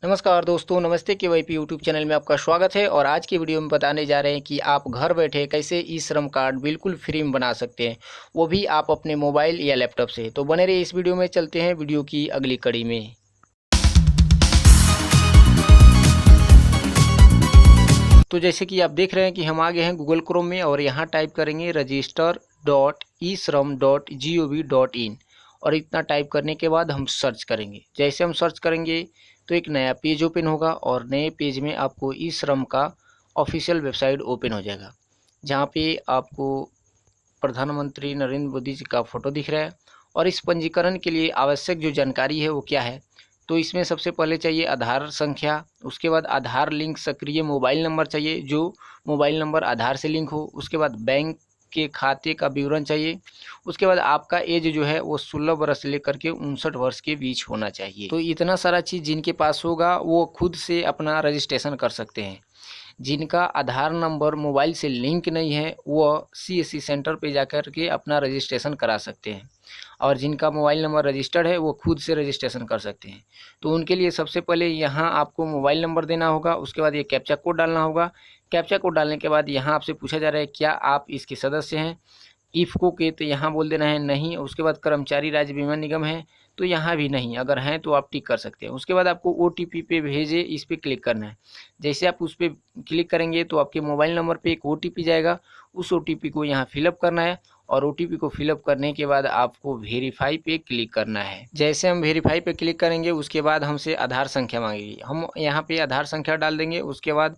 नमस्कार दोस्तों, नमस्ते केवाईपी यूट्यूब चैनल में आपका स्वागत है। और आज की वीडियो में बताने जा रहे हैं कि आप घर बैठे कैसे ई श्रम कार्ड बिल्कुल फ्री में बना सकते हैं, वो भी आप अपने मोबाइल या लैपटॉप से। तो बने रहिए इस वीडियो में। चलते हैं वीडियो की अगली कड़ी में। तो जैसे कि आप देख रहे हैं कि हम आ गए हैं गूगल क्रोम में और यहाँ टाइप करेंगे register.esram.gov.in और इतना टाइप करने के बाद हम सर्च करेंगे। जैसे हम सर्च करेंगे तो एक नया पेज ओपन होगा और नए पेज में आपको ई श्रम का ऑफिशियल वेबसाइट ओपन हो जाएगा, जहाँ पे आपको प्रधानमंत्री नरेंद्र मोदी जी का फ़ोटो दिख रहा है। और इस पंजीकरण के लिए आवश्यक जो जानकारी है वो क्या है, तो इसमें सबसे पहले चाहिए आधार संख्या, उसके बाद आधार लिंक सक्रिय मोबाइल नंबर चाहिए जो मोबाइल नंबर आधार से लिंक हो, उसके बाद बैंक के खाते का विवरण चाहिए, उसके बाद आपका एज जो है वो 16 वर्ष से लेकर के 59 वर्ष के बीच होना चाहिए। तो इतना सारा चीज़ जिनके पास होगा वो खुद से अपना रजिस्ट्रेशन कर सकते हैं। जिनका आधार नंबर मोबाइल से लिंक नहीं है वो CSC सेंटर पे जाकर के अपना रजिस्ट्रेशन करा सकते हैं, और जिनका मोबाइल नंबर रजिस्टर्ड है वो खुद से रजिस्ट्रेशन कर सकते हैं। तो उनके लिए सबसे पहले यहाँ आपको मोबाइल नंबर देना होगा, उसके बाद ये कैप्चा कोड डालना होगा। कैप्चा कोड डालने के बाद यहाँ आपसे पूछा जा रहा है क्या आप इसके सदस्य हैं। इफ़को के तो यहाँ बोल देना है नहीं। उसके बाद कर्मचारी राज्य बीमा निगम है तो यहाँ भी नहीं, अगर हैं तो आप टिक कर सकते हैं। उसके बाद आपको OTP पे भेजे, इस पर क्लिक करना है। जैसे आप उस पर क्लिक करेंगे तो आपके मोबाइल नंबर पे एक OTP जाएगा, उस OTP को यहाँ फिलअप करना है और OTP को फिलअप करने के बाद आपको वेरीफाई पे क्लिक करना है। जैसे हम वेरीफाई पे क्लिक करेंगे उसके बाद हमसे आधार संख्या मांगेगी, हम यहाँ पे आधार संख्या डाल देंगे। उसके बाद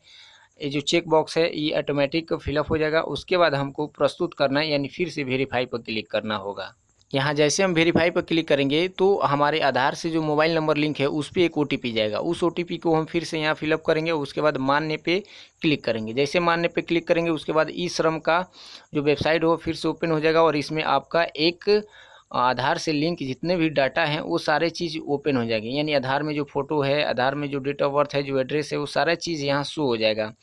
ये जो चेक बॉक्स है ये ऑटोमेटिक फिलअप हो जाएगा। उसके बाद हमको प्रस्तुत करना है, यानी फिर से वेरीफाई पर क्लिक करना होगा। यहाँ जैसे हम वेरीफाई पर क्लिक करेंगे तो हमारे आधार से जो मोबाइल नंबर लिंक है उस पर एक OTP जाएगा, उस OTP को हम फिर से यहाँ फिलअप करेंगे। उसके बाद मान्य पे क्लिक करेंगे। जैसे मान्य पे क्लिक करेंगे उसके बाद ई श्रम का जो वेबसाइट हो फिर से ओपन हो जाएगा और इसमें आपका एक आधार से लिंक जितने भी डाटा हैं वो सारे चीज़ ओपन हो जाएगी, यानी आधार में जो फ़ोटो है, आधार में जो डेट ऑफ बर्थ है, जो एड्रेस है, वो सारा चीज़ यहाँ शो हो जाएगा।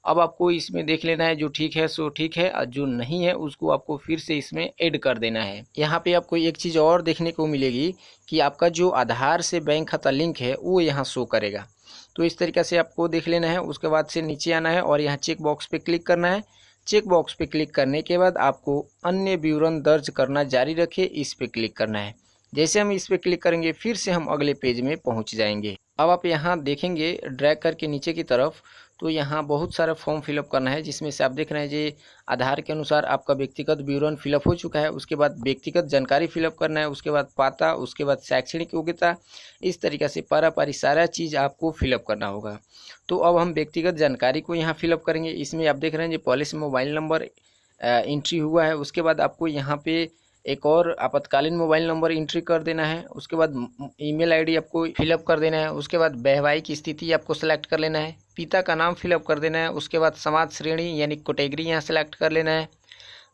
अब आपको इसमें देख लेना है, जो ठीक है सो ठीक है और जो नहीं है उसको आपको फिर से इसमें ऐड कर देना है। यहाँ पे आपको एक चीज़ और देखने को मिलेगी कि आपका जो आधार से बैंक खाता लिंक है वो यहाँ शो करेगा। तो इस तरीक़े से आपको देख लेना है। उसके बाद से नीचे आना है और यहाँ चेक बॉक्स पे क्लिक करना है। चेक बॉक्स पे क्लिक करने के बाद आपको अन्य विवरण दर्ज करना जारी रखें, इस पे क्लिक करना है। जैसे हम इस पे क्लिक करेंगे फिर से हम अगले पेज में पहुंच जाएंगे। अब आप यहाँ देखेंगे ड्रैग करके नीचे की तरफ, तो यहाँ बहुत सारा फॉर्म फिलअप करना है, जिसमें से आप देख रहे हैं जी आधार के अनुसार आपका व्यक्तिगत विवरण फिलअप हो चुका है। उसके बाद व्यक्तिगत जानकारी फिलअप करना है, उसके बाद पता, उसके बाद शैक्षणिक योग्यता, इस तरीक़े से पारा-पारी सारा चीज़ आपको फिलअप करना होगा। तो अब हम व्यक्तिगत जानकारी को यहाँ फिलअप करेंगे। इसमें आप देख रहे हैं जी पहले से मोबाइल नंबर एंट्री हुआ है। उसके बाद आपको यहाँ पे एक और आपातकालीन मोबाइल नंबर एंट्री कर देना है। उसके बाद ईमेल आईडी आपको फिलअप कर देना है। उसके बाद वैवाहिक स्थिति आपको सेलेक्ट कर लेना है। पिता का नाम फिलअप कर देना है। उसके बाद समाज श्रेणी यानी कैटेगरी यहाँ सेलेक्ट कर लेना है।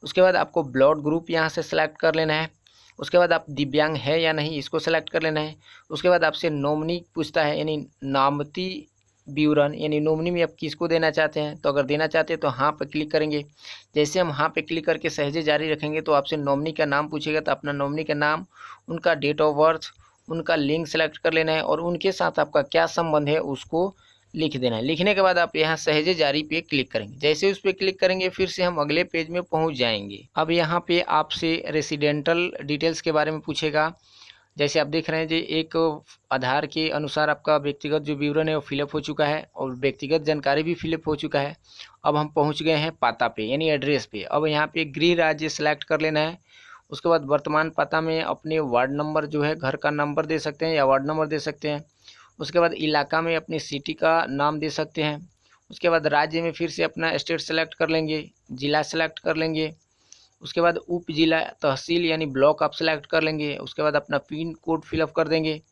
उसके बाद आपको ब्लड ग्रुप यहाँ से सेलेक्ट कर लेना है। उसके बाद आप दिव्यांग है या नहीं इसको सेलेक्ट कर लेना है। उसके बाद आपसे नॉमिनी पूछता है, यानी नामती विवरण, यानी नॉमिनी में आप किसको देना चाहते हैं। तो अगर देना चाहते हैं तो हाँ पे क्लिक करेंगे। जैसे हम हाँ पे क्लिक करके सहजे जारी रखेंगे तो आपसे नॉमिनी का नाम पूछेगा, तो अपना नॉमिनी का नाम, उनका डेट ऑफ बर्थ, उनका लिंक सेलेक्ट कर लेना है और उनके साथ आपका क्या संबंध है उसको लिख देना है। लिखने के बाद आप यहाँ सहजे जारी पे क्लिक करेंगे। जैसे उस पर क्लिक करेंगे फिर से हम अगले पेज में पहुँच जाएंगे। अब यहाँ पे आपसे रेसिडेंटल डिटेल्स के बारे में पूछेगा। जैसे आप देख रहे हैं जी एक आधार के अनुसार आपका व्यक्तिगत जो विवरण है वो फिलअप हो चुका है और व्यक्तिगत जानकारी भी फिलअप हो चुका है। अब हम पहुंच गए हैं पता पे, यानी एड्रेस पे। अब यहाँ पे गृह राज्य सेलेक्ट कर लेना है। उसके बाद वर्तमान पता में अपने वार्ड नंबर जो है, घर का नंबर दे सकते हैं या वार्ड नंबर दे सकते हैं। उसके बाद इलाका में अपनी सिटी का नाम दे सकते हैं। उसके बाद राज्य में फिर से अपना स्टेट सेलेक्ट कर लेंगे, जिला सेलेक्ट कर लेंगे। उसके बाद उप जिला, तहसील यानी ब्लॉक आप सेलेक्ट कर लेंगे। उसके बाद अपना पिन कोड फिलअप कर देंगे।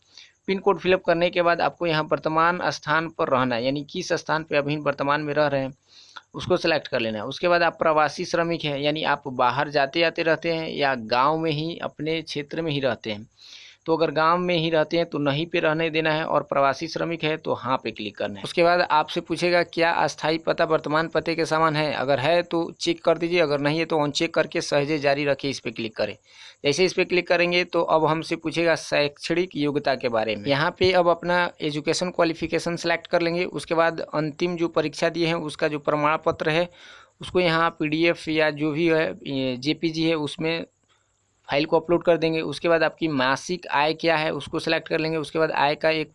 पिन कोड फिलअप करने के बाद आपको यहाँ वर्तमान स्थान पर रहना है, यानी किस स्थान पर अभी वर्तमान में रह रहे हैं उसको सेलेक्ट कर लेना है। उसके बाद आप प्रवासी श्रमिक हैं, यानी आप बाहर जाते आते रहते हैं या गांव में ही अपने क्षेत्र में ही रहते हैं। तो अगर गांव में ही रहते हैं तो नहीं पे रहने देना है, और प्रवासी श्रमिक है तो हाँ पे क्लिक करना है। उसके बाद आपसे पूछेगा क्या अस्थायी पता वर्तमान पते के समान है, अगर है तो चेक कर दीजिए, अगर नहीं है तो अनचेक करके सहजे जारी रखिए इस पर क्लिक करें। जैसे इस पर क्लिक करेंगे तो अब हमसे पूछेगा शैक्षणिक योग्यता के बारे में। यहाँ पे अब अपना एजुकेशन क्वालिफिकेशन सेलेक्ट कर लेंगे। उसके बाद अंतिम जो परीक्षा दिए हैं उसका जो प्रमाण पत्र है उसको यहाँ PDF या जो भी है JPG है उसमें फाइल को अपलोड कर देंगे। उसके बाद आपकी मासिक आय क्या है उसको सेलेक्ट कर लेंगे। उसके बाद आय का एक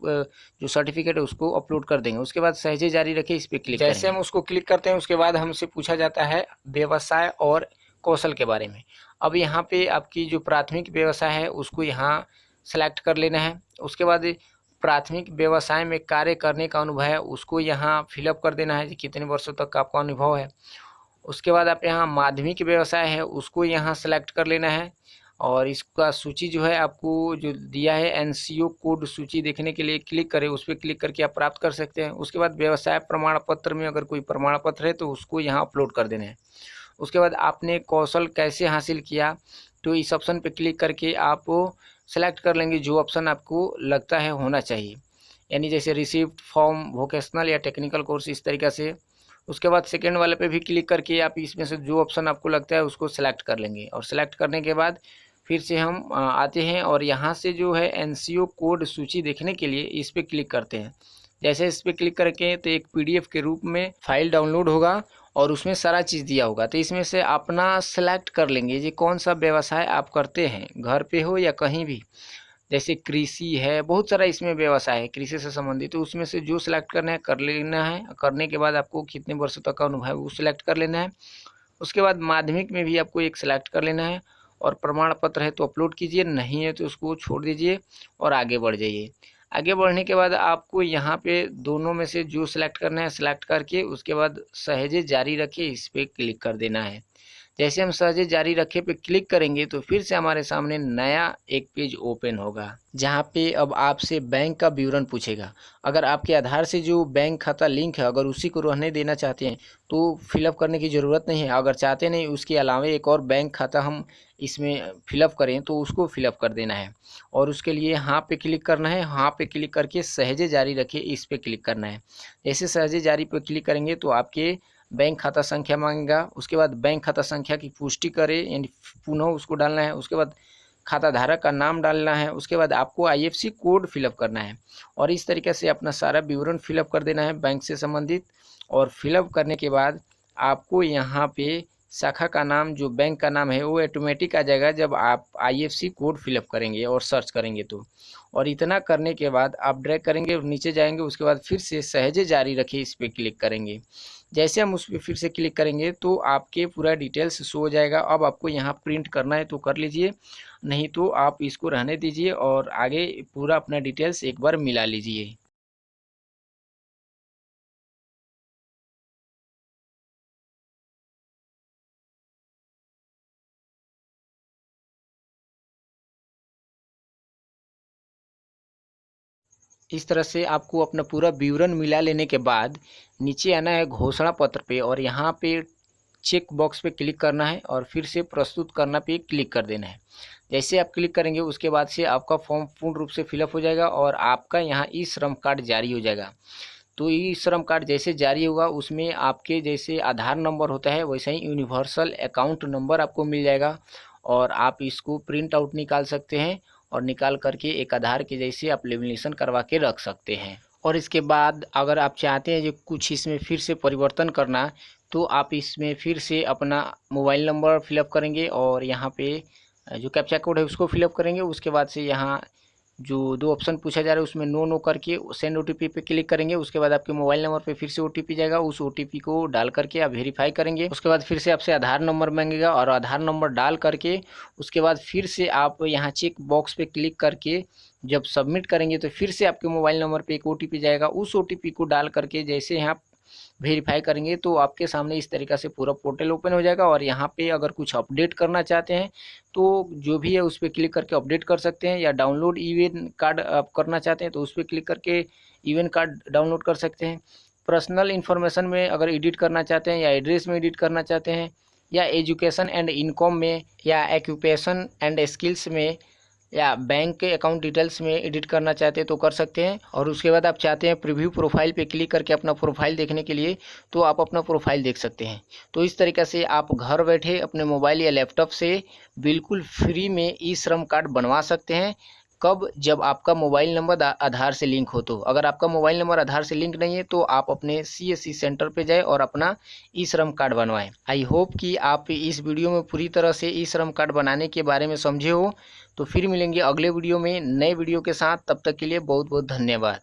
जो सर्टिफिकेट है उसको अपलोड कर देंगे। उसके बाद सहजे जारी रखें इस पर क्लिक करेंगे। जैसे हम उसको क्लिक करते हैं उसके बाद हमसे पूछा जाता है व्यवसाय और कौशल के बारे में। अब यहाँ पे आपकी जो प्राथमिक व्यवसाय है उसको यहाँ सेलेक्ट कर लेना है। उसके बाद प्राथमिक व्यवसाय में कार्य करने का अनुभव है उसको यहाँ फिलअप कर देना है कि कितने वर्षों तक का आपका अनुभव है। उसके बाद आप यहाँ माध्यमिक व्यवसाय है उसको यहाँ सेलेक्ट कर लेना है, और इसका सूची जो है आपको जो दिया है NCO कोड सूची देखने के लिए क्लिक करें, उस पर क्लिक करके आप प्राप्त कर सकते हैं। उसके बाद व्यवसाय प्रमाण पत्र में अगर कोई प्रमाण पत्र है तो उसको यहाँ अपलोड कर देना है। उसके बाद आपने कौशल कैसे हासिल किया तो इस ऑप्शन पे क्लिक करके आप सेलेक्ट कर लेंगे जो ऑप्शन आपको लगता है होना चाहिए, यानी जैसे रिसीव्ड फॉर्म वोकेशनल या टेक्निकल कोर्स इस तरीक़ा से। उसके बाद सेकेंड वाले पे भी क्लिक करके आप इसमें से जो ऑप्शन आपको लगता है उसको सेलेक्ट कर लेंगे, और सेलेक्ट करने के बाद फिर से हम आते हैं और यहाँ से जो है NCO कोड सूची देखने के लिए इस पर क्लिक करते हैं। जैसे इस पर क्लिक करके तो एक PDF के रूप में फाइल डाउनलोड होगा और उसमें सारा चीज़ दिया होगा। तो इसमें से अपना सेलेक्ट कर लेंगे ये कौन सा व्यवसाय आप करते हैं, घर पे हो या कहीं भी। जैसे कृषि है, बहुत सारा इसमें व्यवसाय है कृषि से संबंधित, तो उसमें से जो सिलेक्ट करना है कर लेना है। करने के बाद आपको कितने वर्षों तक का अनुभव है वो सिलेक्ट कर लेना है। उसके बाद माध्यमिक में भी आपको एक सिलेक्ट कर लेना है, और प्रमाण पत्र है तो अपलोड कीजिए, नहीं है तो उसको छोड़ दीजिए और आगे बढ़ जाइए। आगे बढ़ने के बाद आपको यहाँ पे दोनों में से जो सिलेक्ट करना है सिलेक्ट करके उसके बाद सहजे जारी रखिए इस पर क्लिक कर देना है। जैसे हम सहजे जारी रखे पे क्लिक करेंगे तो फिर से हमारे सामने नया एक पेज ओपन होगा, जहाँ पे अब आपसे बैंक का विवरण पूछेगा। अगर आपके आधार से जो बैंक खाता लिंक है अगर उसी को रहने देना चाहते हैं तो फिलअप करने की ज़रूरत नहीं है। अगर चाहते नहीं उसके अलावा एक और बैंक खाता हम इसमें फिलअप करें तो उसको फिलअप कर देना है, और उसके लिए हाँ पे क्लिक करना है। हाँ पे क्लिक करके सहजे जारी रखिए इस पे क्लिक करना है। जैसे सहजे जारी पे क्लिक करेंगे तो आपके बैंक खाता संख्या मांगेगा। उसके बाद बैंक खाता संख्या की पुष्टि करें यानी पुनः उसको डालना है। उसके बाद खाता धारक का नाम डालना है। उसके बाद आपको IFSC कोड फिलअप करना है, और इस तरीके से अपना सारा विवरण फिलअप कर देना है बैंक से संबंधित। और फिलअप करने के बाद आपको यहाँ पे शाखा का नाम जो बैंक का नाम है वो ऑटोमेटिक आ जाएगा जब आप IFSC कोड फिलअप करेंगे और सर्च करेंगे तो। और इतना करने के बाद आप ड्रैग करेंगे और नीचे जाएंगे। उसके बाद फिर से सहजे जारी रखिए इस पर क्लिक करेंगे। जैसे हम उस पर फिर से क्लिक करेंगे तो आपके पूरा डिटेल्स शो हो जाएगा। अब आपको यहाँ प्रिंट करना है तो कर लीजिए, नहीं तो आप इसको रहने दीजिए और आगे पूरा अपना डिटेल्स एक बार मिला लीजिए। इस तरह से आपको अपना पूरा विवरण मिला लेने के बाद नीचे आना है घोषणा पत्र पे, और यहाँ पे चेक बॉक्स पे क्लिक करना है और फिर से प्रस्तुत करना पे क्लिक कर देना है। जैसे आप क्लिक करेंगे उसके बाद से आपका फॉर्म पूर्ण रूप से फिलअप हो जाएगा और आपका यहाँ ई श्रम कार्ड जारी हो जाएगा। तो ई श्रम कार्ड जैसे जारी होगा उसमें आपके जैसे आधार नंबर होता है वैसे ही यूनिवर्सल अकाउंट नंबर आपको मिल जाएगा, और आप इसको प्रिंट आउट निकाल सकते हैं और निकाल करके एक आधार के जैसे आप लेमिनेशन करवा के रख सकते हैं। और इसके बाद अगर आप चाहते हैं जो कुछ इसमें फिर से परिवर्तन करना तो आप इसमें फिर से अपना मोबाइल नंबर फिलअप करेंगे और यहाँ पे जो कैप्चा कोड है उसको फिलअप करेंगे। उसके बाद से यहाँ जो दो ऑप्शन पूछा जा रहा है उसमें नो करके सेंड OTP पे क्लिक करेंगे। उसके बाद आपके मोबाइल नंबर पे फिर से OTP जाएगा, उस OTP को डाल करके आप वेरीफाई करेंगे। उसके बाद फिर से आपसे आधार नंबर मांगेगा और आधार नंबर डाल करके उसके बाद फिर से आप यहाँ चेक बॉक्स पे क्लिक करके जब सबमिट करेंगे तो फिर से आपके मोबाइल नंबर पे एक OTP जाएगा। उस OTP को डाल करके जैसे यहाँ वेरीफाई करेंगे तो आपके सामने इस तरीक़ा से पूरा पोर्टल ओपन हो जाएगा। और यहाँ पे अगर कुछ अपडेट करना चाहते हैं तो जो भी है उस पर क्लिक करके अपडेट कर सकते हैं, या डाउनलोड ईवेन कार्ड आप करना चाहते हैं तो उस पर क्लिक करके ईवेन कार्ड डाउनलोड कर सकते हैं। पर्सनल इन्फॉर्मेशन में अगर एडिट करना चाहते हैं या एड्रेस में एडिट करना चाहते हैं या एजुकेशन एंड इनकम में या एक्यूपेशन एंड स्किल्स में या बैंक के अकाउंट डिटेल्स में एडिट करना चाहते हैं तो कर सकते हैं। और उसके बाद आप चाहते हैं प्रीव्यू प्रोफाइल पे क्लिक करके अपना प्रोफाइल देखने के लिए, तो आप अपना प्रोफाइल देख सकते हैं। तो इस तरीक़े से आप घर बैठे अपने मोबाइल या लैपटॉप से बिल्कुल फ्री में ई श्रम कार्ड बनवा सकते हैं। कब? जब आपका मोबाइल नंबर आधार से लिंक हो। तो अगर आपका मोबाइल नंबर आधार से लिंक नहीं है तो आप अपने CSC सेंटर पे जाएं और अपना ई श्रम कार्ड बनवाएं। आई होप कि आप इस वीडियो में पूरी तरह से ई श्रम कार्ड बनाने के बारे में समझे हो। तो फिर मिलेंगे अगले वीडियो में नए वीडियो के साथ, तब तक के लिए बहुत बहुत धन्यवाद।